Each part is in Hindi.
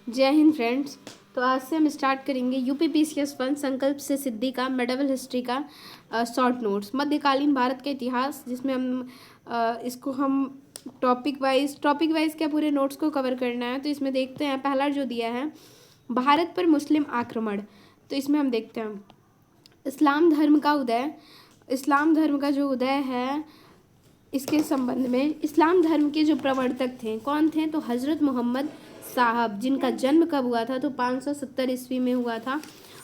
जय हिंद फ्रेंड्स। तो आज से हम स्टार्ट करेंगे यूपीपीसीएस 1 संकल्प से सिद्धि का मेडिवल हिस्ट्री का शॉर्ट नोट्स मध्यकालीन भारत का इतिहास, जिसमें इसको हम टॉपिक वाइज क्या पूरे नोट्स को कवर करना है। तो इसमें देखते हैं, पहला जो दिया है भारत पर मुस्लिम आक्रमण। तो इसमें हम देखते हैं इस्लाम धर्म का उदय। इस्लाम धर्म का जो उदय है, इसके संबंध में इस्लाम धर्म के जो प्रवर्तक थे कौन थे, तो हज़रत मोहम्मद साहब, जिनका जन्म कब हुआ था, तो 570 ईस्वी में हुआ था।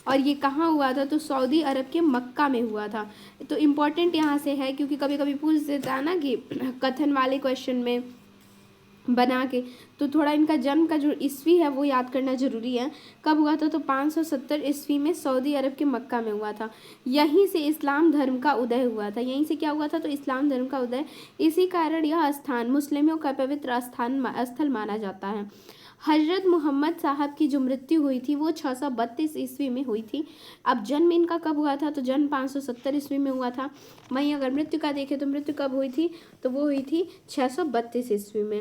और ये कहाँ हुआ था, तो सऊदी अरब के मक्का में हुआ था। तो इम्पॉर्टेंट यहाँ से है, क्योंकि कभी कभी पूछ देता है ना कि कथन वाले क्वेश्चन में बना के, तो थोड़ा इनका जन्म का जो ईस्वी है वो याद करना जरूरी है। कब हुआ था, तो 570 ईस्वी में सऊदी अरब के मक्का में हुआ था। यहीं से इस्लाम धर्म का उदय हुआ था। यहीं से क्या हुआ था, तो इस्लाम धर्म का उदय। इसी कारण यह स्थान मुस्लिमों का पवित्र स्थल माना जाता है। हजरत मोहम्मद साहब की जो मृत्यु हुई थी वो 632 ईस्वी में हुई थी। अब जन्म इनका कब हुआ था, तो जन्म 570 ईस्वी में हुआ था। वहीं अगर मृत्यु का देखें तो मृत्यु कब हुई थी, तो वो हुई थी 632 ईस्वी में।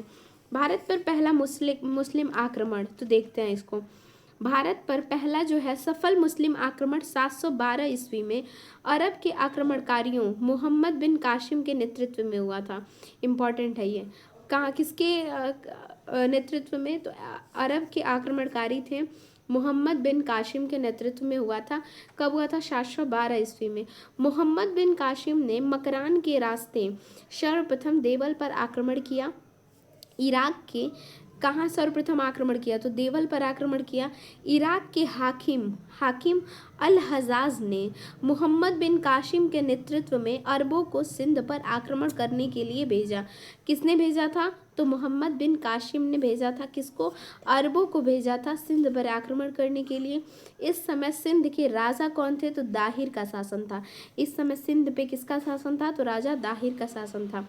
भारत पर पहला मुस्लिम आक्रमण, तो देखते हैं इसको। भारत पर पहला जो है सफल मुस्लिम आक्रमण 712 ईस्वी में अरब के आक्रमणकारियों मोहम्मद बिन कासिम के नेतृत्व में हुआ था। इम्पॉर्टेंट है ये। कहाँ, किसके नेतृत्व में, तो अरब के आक्रमणकारी थे मोहम्मद बिन कासिम के नेतृत्व में हुआ था। कब हुआ था, 712 ईस्वी में। मोहम्मद बिन कासिम ने मकरान के रास्ते सर्वप्रथम देवल पर आक्रमण किया। इराक के कहाँ सर्वप्रथम आक्रमण किया, तो देवल पर आक्रमण किया। इराक के हाकिम अल हजाज ने मोहम्मद बिन कासिम के नेतृत्व में अरबों को सिंध पर आक्रमण करने के लिए भेजा। किसने भेजा था, तो मोहम्मद बिन कासिम ने भेजा था। किसको, अरबों को भेजा था सिंध पर आक्रमण करने के लिए। इस समय सिंध के राजा कौन थे, तो दाहिर का शासन था। इस समय सिंध पे किसका शासन था, तो राजा दाहिर का शासन था।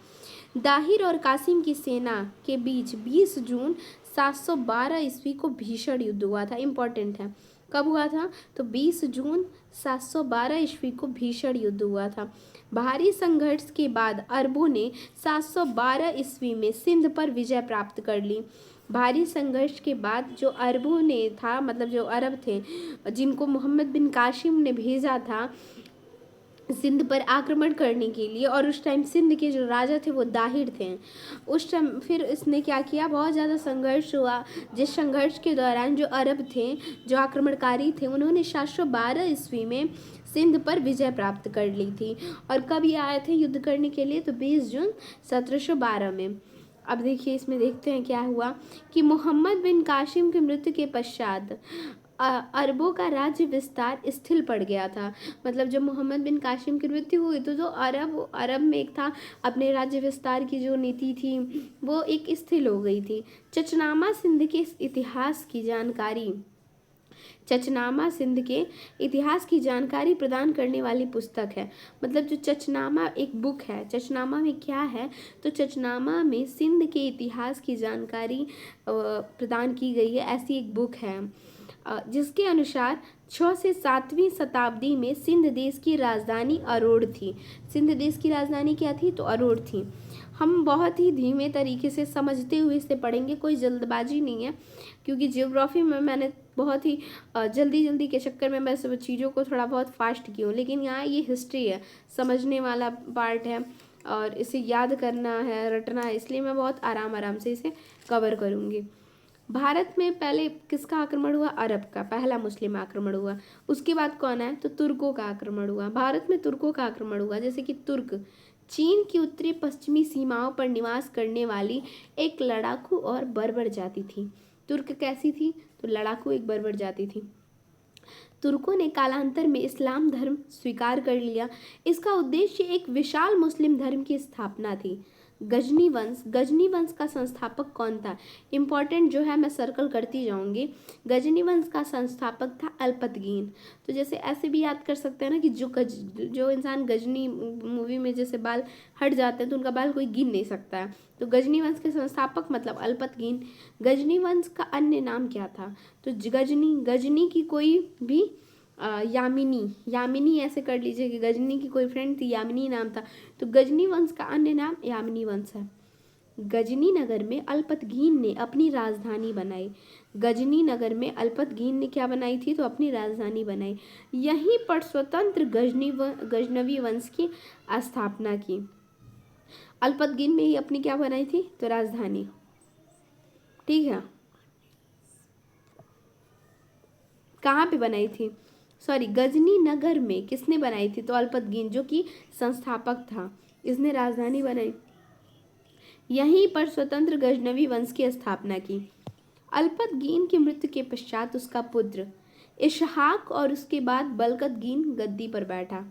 दाहिर और कासिम की सेना के बीच 20 जून 712 ईस्वी को भीषण युद्ध हुआ था। इम्पॉर्टेंट है, कब हुआ था, तो 20 जून 712 ईस्वी को भीषण युद्ध हुआ था। भारी संघर्ष के बाद अरबों ने 712 ईस्वी में सिंध पर विजय प्राप्त कर ली। भारी संघर्ष के बाद जो अरबों ने था, मतलब जो अरब थे जिनको मोहम्मद बिन कासिम ने भेजा था सिंध पर आक्रमण करने के लिए, और उस टाइम सिंध के जो राजा थे वो दाहिर थे। उस टाइम फिर इसने क्या किया, बहुत ज़्यादा संघर्ष हुआ, जिस संघर्ष के दौरान जो अरब थे, जो आक्रमणकारी थे, उन्होंने 712 ईस्वी में सिंध पर विजय प्राप्त कर ली थी। और कब ये आए थे युद्ध करने के लिए, तो 20 जून 1712 में। अब देखिए, इसमें देखते हैं क्या हुआ कि मोहम्मद बिन कासिम की मृत्यु के पश्चात अरबों का राज्य विस्तार स्थिर पड़ गया था। मतलब जब मोहम्मद बिन कासिम की मृत्यु हुई तो जो अरब में एक था, अपने राज्य विस्तार की जो नीति थी वो एक स्थिर हो गई थी। चचनामा सिंध के इतिहास की जानकारी चचनामा सिंध के इतिहास की जानकारी प्रदान करने वाली पुस्तक है। मतलब जो चचनामा एक बुक है, चचनामा में क्या है, तो चचनामा में सिंध के इतिहास की जानकारी प्रदान की गई है, ऐसी एक बुक है। जिसके अनुसार 6 से 7वीं शताब्दी में सिंध देश की राजधानी अरोड़ थी। सिंध देश की राजधानी क्या थी, तो अरोड़ थी। हम बहुत ही धीमे तरीके से समझते हुए इसे पढ़ेंगे, कोई जल्दबाजी नहीं है, क्योंकि जियोग्राफी में मैंने बहुत ही जल्दी के चक्कर में मैं सब चीज़ों को थोड़ा बहुत फास्ट की हूँ, लेकिन यहाँ ये हिस्ट्री है, समझने वाला पार्ट है और इसे याद करना है, रटना है, इसलिए मैं बहुत आराम से इसे कवर करूँगी। भारत में पहले किसका आक्रमण हुआ, अरब का पहला मुस्लिम आक्रमण हुआ। उसके बाद कौन है, तो तुर्कों का आक्रमण हुआ। भारत में तुर्कों का आक्रमण हुआ, जैसे कि तुर्क चीन की उत्तरी पश्चिमी सीमाओं पर निवास करने वाली एक लड़ाकू और बर्बर जाति थी। तुर्क कैसी थी, तो लड़ाकू एक बर्बर जाति थी। तुर्कों ने कालांतर में इस्लाम धर्म स्वीकार कर लिया। इसका उद्देश्य एक विशाल मुस्लिम धर्म की स्थापना थी। गजनी वंश का संस्थापक कौन था, इम्पॉर्टेंट जो है मैं सर्कल करती जाऊंगी। गजनी वंश का संस्थापक था अल्पतगीन। तो जैसे ऐसे भी याद कर सकते हैं ना कि जो इंसान गजनी मूवी में जैसे बाल हट जाते हैं तो उनका बाल कोई गिन नहीं सकता है, तो गजनी वंश के संस्थापक मतलब अल्पतगीन। गजनी वंश का अन्य नाम क्या था, तो गजनी की कोई भी यामिनी ऐसे कर लीजिए कि गजनी की कोई फ्रेंड थी, यामिनी नाम था, तो गजनी वंश का अन्य नाम यामिनी वंश है। गजनी नगर में अल्पतगीन ने अपनी राजधानी बनाई। गजनी नगर में अल्पतगीन ने क्या बनाई थी? तो अपनी राजधानी बनाई। यहीं पर स्वतंत्र गजनवी वंश की स्थापना की। अल्पतगीन में ही अपनी क्या बनाई थी? तो राजधानी। ठीक है, कहाँ पे बनाई थी? सॉरी, गजनी नगर में किसने बनाई थी? तो अल्पतगीन, जो कि संस्थापक था, इसने राजधानी बनाई। यहीं पर स्वतंत्र गजनवी वंश की स्थापना की। अल्पतगीन की मृत्यु के पश्चात उसका पुत्र इशहाक और उसके बाद बलकतगीन गद्दी पर बैठा।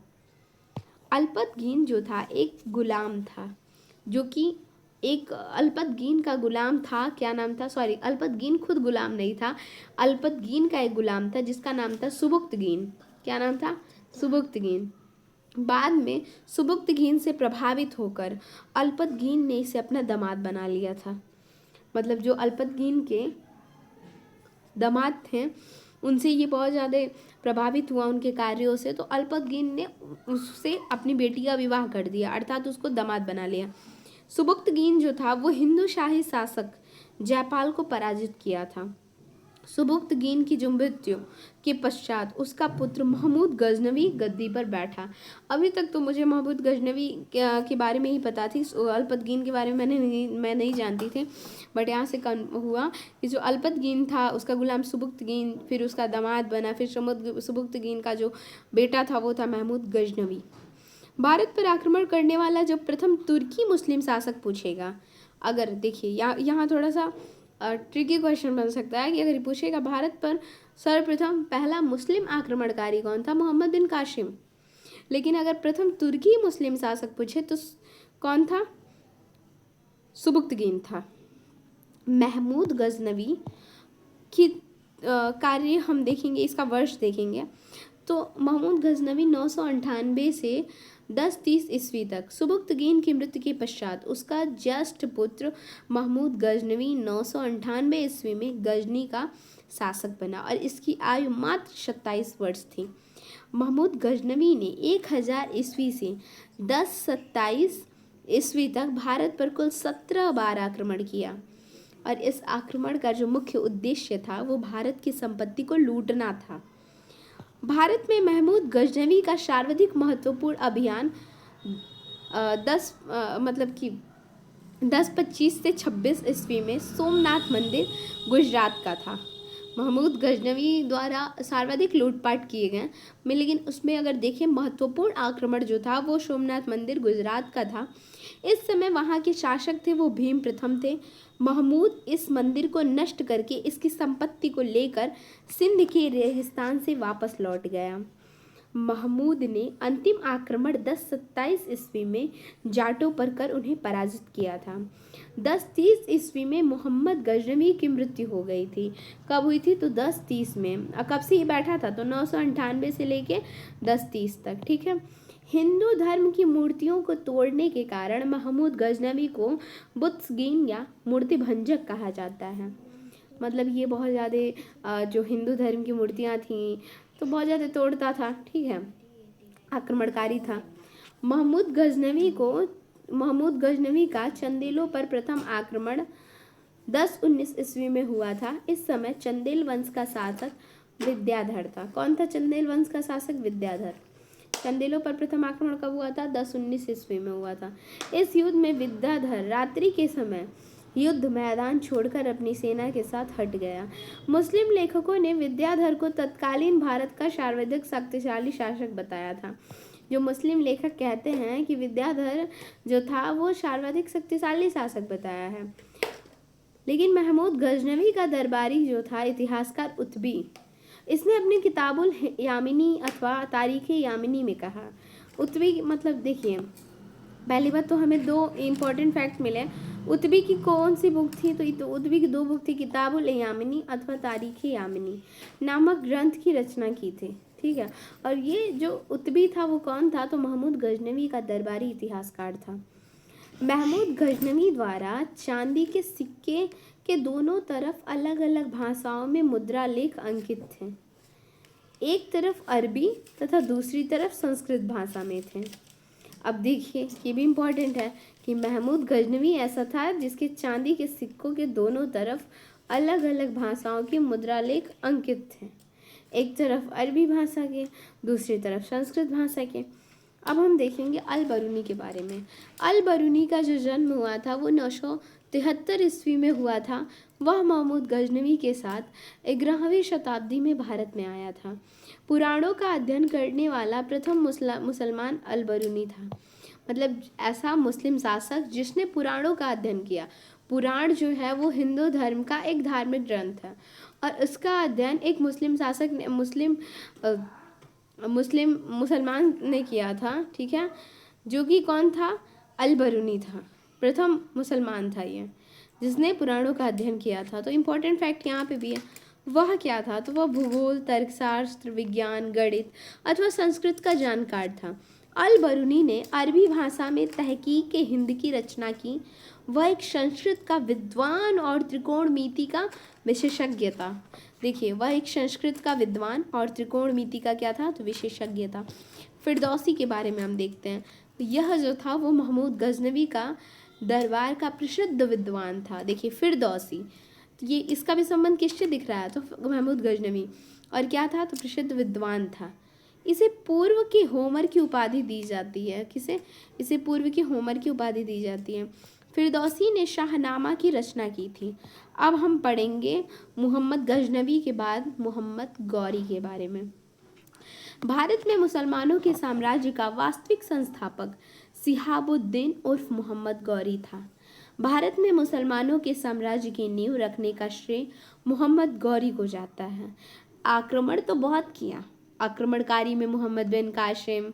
अल्पतगीन जो था एक गुलाम था, जो कि एक अल्पतगीन का गुलाम था। क्या नाम था? सॉरी, अल्पतगीन खुद गुलाम नहीं था, अल्पतगीन का एक गुलाम था जिसका नाम था सुबुक्तगीन। क्या नाम था? सुबुक्तगीन। बाद में सुबुक्तगीन से प्रभावित होकर अल्पतगीन ने इसे अपना दामाद बना लिया था। मतलब जो अल्पतगीन के दामाद थे उनसे ये बहुत ज़्यादा प्रभावित हुआ उनके कार्यों से, तो अल्पतगीन ने उससे अपनी बेटी का विवाह कर दिया, अर्थात उसको दामाद बना लिया। सुबुक्तगीन जो था वो हिंदू शाही शासक जयपाल को पराजित किया था। सुबुक्तगीन की जो मृत्यु के पश्चात उसका पुत्र महमूद गजनवी गद्दी पर बैठा। अभी तक तो मुझे महमूद गजनवी के बारे में ही पता थी, अल्पतगीन के बारे में मैं नहीं जानती थी, बट यहाँ से हुआ कि जो अल्पतगीन था उसका गुलाम सुबुक्तगीन, फिर उसका दामाद बना, फिर सुबुक्तगीन का जो बेटा था वो था महमूद गजनवी। भारत पर आक्रमण करने वाला जो प्रथम तुर्की मुस्लिम शासक पूछेगा, अगर देखिए यहाँ थोड़ा सा ट्रिकी क्वेश्चन बन सकता है कि अगर पूछेगा भारत पर सर्वप्रथम पहला मुस्लिम आक्रमणकारी कौन था? मोहम्मद बिन कासिम। लेकिन अगर प्रथम तुर्की मुस्लिम शासक पूछे तो कौन था? सुबुक्तगीन था। महमूद गजनवी की कार्य हम देखेंगे, इसका वर्ष देखेंगे तो महमूद गजनवी 998 से 1030 ईस्वी तक। सुबुक्तगीन की मृत्यु के पश्चात उसका ज्येष्ठ पुत्र महमूद गजनवी 998 ईस्वी में गजनी का शासक बना और इसकी आयु मात्र 27 वर्ष थी। महमूद गजनवी ने 1000 ईस्वी से 1027 ईस्वी तक भारत पर कुल 17 बार आक्रमण किया और इस आक्रमण का जो मुख्य उद्देश्य था वो भारत की संपत्ति को लूटना था। भारत में महमूद गजनवी का सर्वाधिक महत्वपूर्ण अभियान 1025 से 26 ईस्वी में सोमनाथ मंदिर गुजरात का था। महमूद गजनवी द्वारा सर्वाधिक लूटपाट किए गए में, लेकिन उसमें अगर देखें महत्वपूर्ण आक्रमण जो था वो सोमनाथ मंदिर गुजरात का था। इस समय वहाँ के शासक थे वो भीम प्रथम थे। महमूद इस मंदिर को नष्ट करके इसकी संपत्ति को लेकर सिंध के रेगिस्तान से वापस लौट गया। महमूद ने अंतिम आक्रमण 1027 ईस्वी में जाटों पर कर उन्हें पराजित किया था। 1030 ईस्वी में मोहम्मद गजनवी की मृत्यु हो गई थी। कब हुई थी? तो 1030 में। कब से ही बैठा था? तो 998 से लेके 1030 तक। ठीक है। हिंदू धर्म की मूर्तियों को तोड़ने के कारण महमूद गजनवी को बुत्सगीन या मूर्ति भंजक कहा जाता है। मतलब ये बहुत ज़्यादा जो हिंदू धर्म की मूर्तियाँ थीं तो बहुत ज़्यादा तोड़ता था। ठीक है, आक्रमणकारी था। महमूद गजनवी का चंदेलों पर प्रथम आक्रमण 1019 ईस्वी में हुआ था। इस समय चंदेल वंश का शासक विद्याधर था। कौन था चंदेल वंश का शासक? विद्याधर। चंदेलों पर प्रथम आक्रमण कब हुआ था? 1019 ईस्वी में हुआ था। इस युद्ध में विद्याधर रात्रि के समय युद्ध मैदान छोड़कर अपनी सेना के साथ हट गया। मुस्लिम लेखकों ने विद्याधर को तत्कालीन भारत का सर्वाधिक शक्तिशाली शासक बताया था। जो मुस्लिम लेखक कहते हैं कि विद्याधर जो था वो सर्वाधिक शक्तिशाली शासक बताया है। लेकिन महमूद गजनवी का दरबारी जो था इतिहासकार उत्बी, इसने अपनी किताबुल यामिनी अथवा तारीख यामिनी में कहा। उत्बी मतलब देखिए, पहली बात तो हमें दो इम्पॉर्टेंट फैक्ट मिले। उत्बी की कौन सी बुक थी? तो उत्बी की दो बुक थी, किताबुल यामिनी अथवा तारीख यामिनी नामक ग्रंथ की रचना की थी। ठीक है, और ये जो उत्बी था वो कौन था? तो महमूद गजनवी का दरबारी इतिहासकार था। महमूद गजनवी द्वारा चांदी के सिक्के के दोनों तरफ अलग अलग भाषाओं में मुद्रा लेख अंकित थे। एक तरफ अरबी तथा दूसरी तरफ संस्कृत भाषा में थे। अब देखिए ये भी इम्पोर्टेंट है कि महमूद गजनवी ऐसा था जिसके चांदी के सिक्कों के दोनों तरफ अलग अलग भाषाओं के मुद्रालेख अंकित थे, एक तरफ अरबी भाषा के, दूसरी तरफ संस्कृत भाषा के। अब हम देखेंगे अल बरूनी के बारे में। अल बरूनी का जो जन्म हुआ था वो 973 ईस्वी में हुआ था। वह महमूद गजनवी के साथ 11वीं शताब्दी में भारत में आया था। पुराणों का अध्ययन करने वाला प्रथम मुसलमान अल बरूनी था, मतलब ऐसा मुस्लिम शासक जिसने पुराणों का अध्ययन किया। पुराण जो है वो हिंदू धर्म का एक धार्मिक ग्रंथ है और उसका अध्ययन एक मुस्लिम शासक ने मुसलमान ने किया था, ठीक है, जो कि कौन था? अल बरूनी था, प्रथम मुसलमान था ये जिसने पुराणों का अध्ययन किया था। तो इम्पोर्टेंट फैक्ट यहाँ पे भी है। वह क्या था? तो वह भूगोल, तर्कशास्त्र, विज्ञान, गणित अथवा संस्कृत का जानकार था। अल बरूनी ने अरबी भाषा में तहकीक हिंद की रचना की। वह एक संस्कृत का विद्वान और त्रिकोणमिति का विशेषज्ञ था। देखिए वह एक संस्कृत का विद्वान और त्रिकोणमिति का क्या था? तो विशेषज्ञ था। फिरदौसी के बारे में हम देखते हैं। यह जो था वो महमूद गजनवी का दरबार का प्रसिद्ध विद्वान था। देखिए फिरदौसी, तो ये इसका भी संबंध किससे दिख रहा है? तो महमूद गजनवी। और क्या था? तो प्रसिद्ध विद्वान था। इसे पूर्व के होमर की उपाधि दी जाती है। किसे? इसे पूर्व के होमर की उपाधि दी जाती है। फिरदौसी ने शाहनामा की रचना की थी। अब हम पढ़ेंगे मोहम्मद गजनवी के बाद मोहम्मद गौरी के बारे में। भारत में मुसलमानों के साम्राज्य का वास्तविक संस्थापक सिहाबुद्दीन उर्फ मोहम्मद गौरी था। भारत में मुसलमानों के साम्राज्य की नींव रखने का श्रेय मोहम्मद गौरी को जाता है। आक्रमण तो बहुत किया, आक्रमणकारी में मोहम्मद बिन कासिम,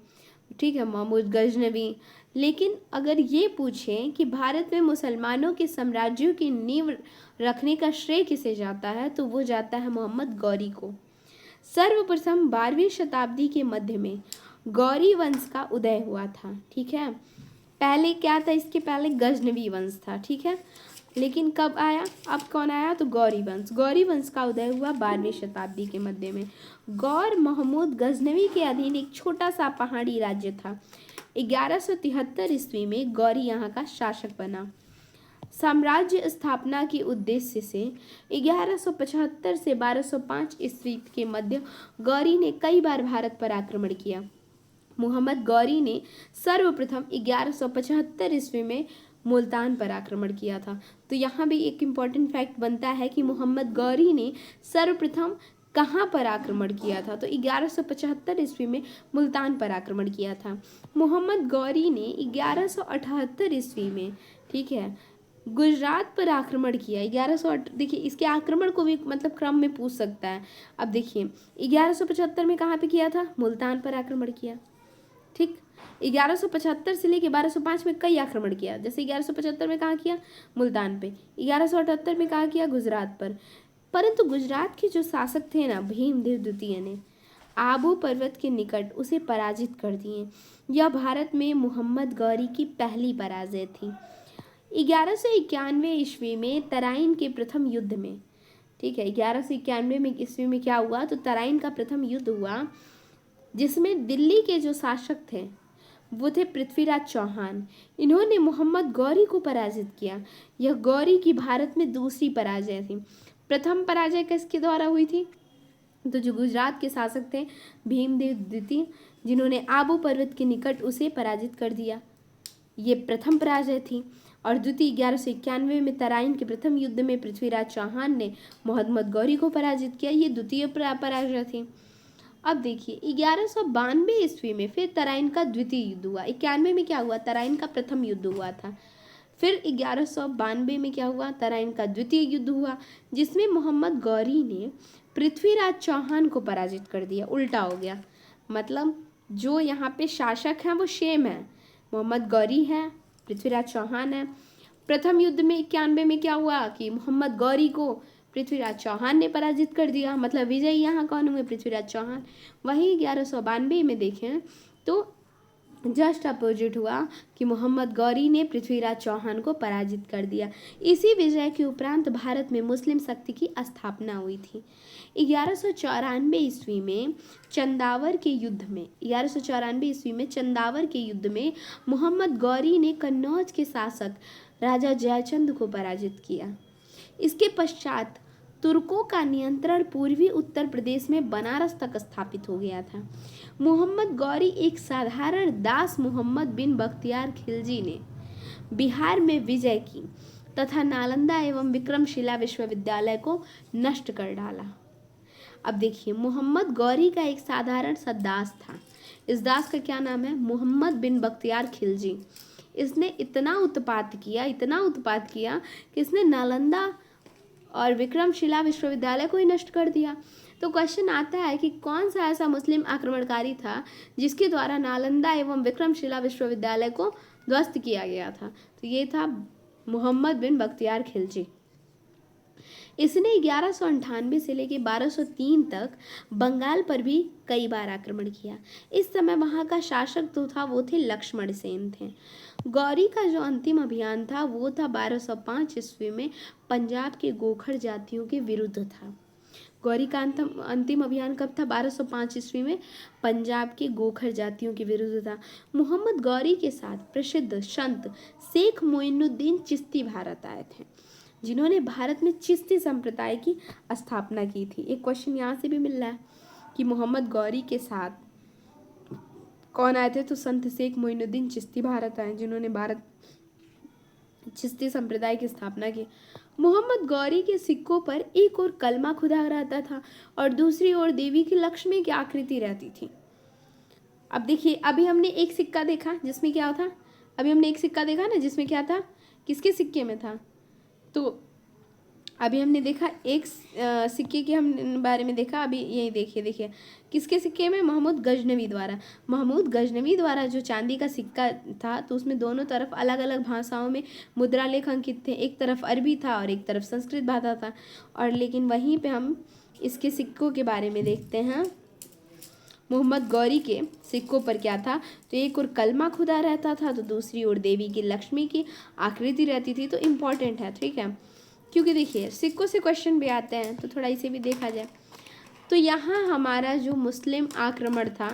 ठीक है, महमूद गजनवी, लेकिन अगर ये पूछें कि भारत में मुसलमानों के साम्राज्यों की नींव रखने का श्रेय किसे जाता है तो वो जाता है मोहम्मद गौरी को। सर्वप्रथम 12वीं शताब्दी के मध्य में गौरी वंश का उदय हुआ था, ठीक है। पहले क्या था? इसके पहले गजनवी वंश था, ठीक है, लेकिन कब आया? अब कौन आया? तो गौरी वंश। गौरी वंश का उदय हुआ 12वीं शताब्दी के मध्य में। गौर महमूद गजनवी के अधीन एक छोटा सा पहाड़ी राज्य था। 1173 ईस्वी में गौरी यहाँ का शासक बना। साम्राज्य स्थापना के उद्देश्य से 1175 से 1205 ईस्वी के मध्य गौरी ने कई बार भारत पर आक्रमण किया। मोहम्मद गौरी ने सर्वप्रथम 1175 ईस्वी में मुल्तान पर आक्रमण किया था। तो यहाँ भी एक इम्पॉर्टेंट फैक्ट बनता है कि मोहम्मद गौरी ने सर्वप्रथम कहाँ पर आक्रमण किया था? तो 1175 ईस्वी में मुल्तान पर आक्रमण किया था। मोहम्मद गौरी ने 1178 ईस्वी में, ठीक है, गुजरात पर आक्रमण किया। 1108, देखिए इसके आक्रमण को भी मतलब क्रम में पूछ सकता है। अब देखिए 1175 में कहाँ पे किया था? मुल्तान पर आक्रमण किया, ठीक। 1175 से लेके 1205 में कई आक्रमण किया। जैसे 1175 में कहाँ किया? मुल्तान पे। 1178 में कहाँ किया? गुजरात पर। परंतु गुजरात के जो शासक थे ना, भीमदेव द्वितीय ने आबू पर्वत के निकट उसे पराजित कर दिए। यह भारत में मोहम्मद गौरी की पहली पराजय थी। 1191 ईस्वी में तराइन के प्रथम युद्ध में, ठीक है, 1191 में ईस्वी में क्या हुआ? तो तराइन का प्रथम युद्ध हुआ जिसमें दिल्ली के जो शासक थे वो थे पृथ्वीराज चौहान। इन्होंने मोहम्मद गौरी को पराजित किया। यह गौरी की भारत में दूसरी पराजय थी। प्रथम पराजय किसके द्वारा हुई थी? तो जो गुजरात के शासक थे भीमदेव द्वितीय, जिन्होंने आबू पर्वत के निकट उसे पराजित कर दिया, ये प्रथम पराजय थी। और द्वितीय 1191 में तराइन के प्रथम युद्ध में पृथ्वीराज चौहान ने मोहम्मद गौरी को पराजित किया, ये द्वितीय पराजय थी। अब देखिए 1192 ईस्वी में फिर तराइन का द्वितीय युद्ध हुआ। 91 में क्या हुआ? तराइन का प्रथम युद्ध हुआ था। फिर 1192 में क्या हुआ? तराइन का द्वितीय युद्ध हुआ जिसमें मोहम्मद गौरी ने पृथ्वीराज चौहान को पराजित कर दिया। उल्टा हो गया, मतलब जो यहाँ पे शासक हैं वो सेम है, मोहम्मद गौरी है, पृथ्वीराज चौहान है। प्रथम युद्ध में 91 में क्या हुआ कि मोहम्मद गौरी को पृथ्वीराज चौहान ने पराजित कर दिया, मतलब विजयी यहाँ कौन हुए? पृथ्वीराज चौहान। वहीं 1192 में देखें तो जस्ट अपोजिट हुआ कि मोहम्मद गौरी ने पृथ्वीराज चौहान को पराजित कर दिया। इसी विजय के उपरांत भारत में मुस्लिम शक्ति की स्थापना हुई थी। 1194 ईस्वी में चंदावर के युद्ध में मोहम्मद गौरी ने कन्नौज के शासक राजा जयचंद को पराजित किया। इसके पश्चात तुर्कों का नियंत्रण पूर्वी उत्तर प्रदेश में बनारस तक स्थापित हो गया था। मोहम्मद गौरी एक साधारण दास मोहम्मद बिन बख्तियार खिलजी ने बिहार में विजय की तथा नालंदा एवं विक्रमशिला विश्वविद्यालय को नष्ट कर डाला। अब देखिए, मोहम्मद गौरी का एक साधारण सा दास था। इस दास का क्या नाम है? मोहम्मद बिन बख्तियार खिलजी। इसने इतना उत्पात किया कि इसने नालंदा और विक्रमशिला विश्वविद्यालय को ही नष्ट कर दिया। तो क्वेश्चन आता है कि कौन सा ऐसा मुस्लिम आक्रमणकारी था जिसके द्वारा नालंदा एवं विक्रमशिला विश्वविद्यालय को ध्वस्त किया गया था? तो ये था मोहम्मद बिन बख्तियार खिलजी। इसने 1198 से लेकर 1203 तक बंगाल पर भी कई बार आक्रमण किया। इस समय वहाँ का शासक जो था वो थे लक्ष्मण सेन थे। गौरी का जो अंतिम अभियान था वो था 1205 ईस्वी में पंजाब के गोखर जातियों के विरुद्ध था। गौरी का अंतिम अभियान कब था? 1205 ईस्वी में पंजाब के गोखर जातियों के विरुद्ध था। मोहम्मद गौरी के साथ प्रसिद्ध संत शेख मोइनुद्दीन चिश्ती भारत आए थे, जिन्होंने भारत में चिश्ती संप्रदाय की स्थापना की थी। एक क्वेश्चन यहाँ से भी मिल रहा है कि मोहम्मद गौरी के साथ कौन आए थे? तो संत शेख मोइनुद्दीन चिश्ती भारत आए, जिन्होंने भारत चिश्ती संप्रदाय की स्थापना की। मोहम्मद गौरी के सिक्कों पर एक ओर कलमा खुदा रहता था और दूसरी ओर देवी की लक्ष्मी की आकृति रहती थी। अब देखिए, अभी हमने एक सिक्का देखा जिसमें क्या था? जिसमें क्या था? किसके सिक्के में था? तो अभी हमने देखा एक सिक्के के हम बारे में देखा। अभी यही देखिए किसके सिक्के में? महमूद गजनवी द्वारा जो चांदी का सिक्का था, तो उसमें दोनों तरफ अलग अलग भाषाओं में मुद्रा लेख अंकित थे। एक तरफ अरबी था और एक तरफ संस्कृत भाषा था। और लेकिन वहीं पे हम इसके सिक्कों के बारे में देखते हैं। मोहम्मद गौरी के सिक्कों पर क्या था? तो एक ओर कलमा खुदा रहता था, तो दूसरी ओर देवी की लक्ष्मी की आकृति रहती थी। तो इम्पॉर्टेंट है, ठीक है, क्योंकि देखिए सिक्कों से क्वेश्चन भी आते हैं, तो थोड़ा इसे भी देखा जाए। तो यहाँ हमारा जो मुस्लिम आक्रमण था,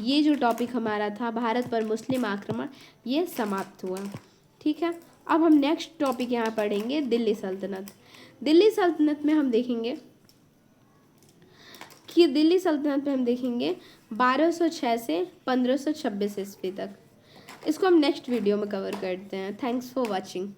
ये जो टॉपिक हमारा था भारत पर मुस्लिम आक्रमण, ये समाप्त हुआ। ठीक है, अब हम नेक्स्ट टॉपिक यहाँ पढ़ेंगे दिल्ली सल्तनत। दिल्ली सल्तनत में हम देखेंगे 1206 से 1526 ईस्वी तक। इसको हम नेक्स्ट वीडियो में कवर करते हैं। Thanks for watching.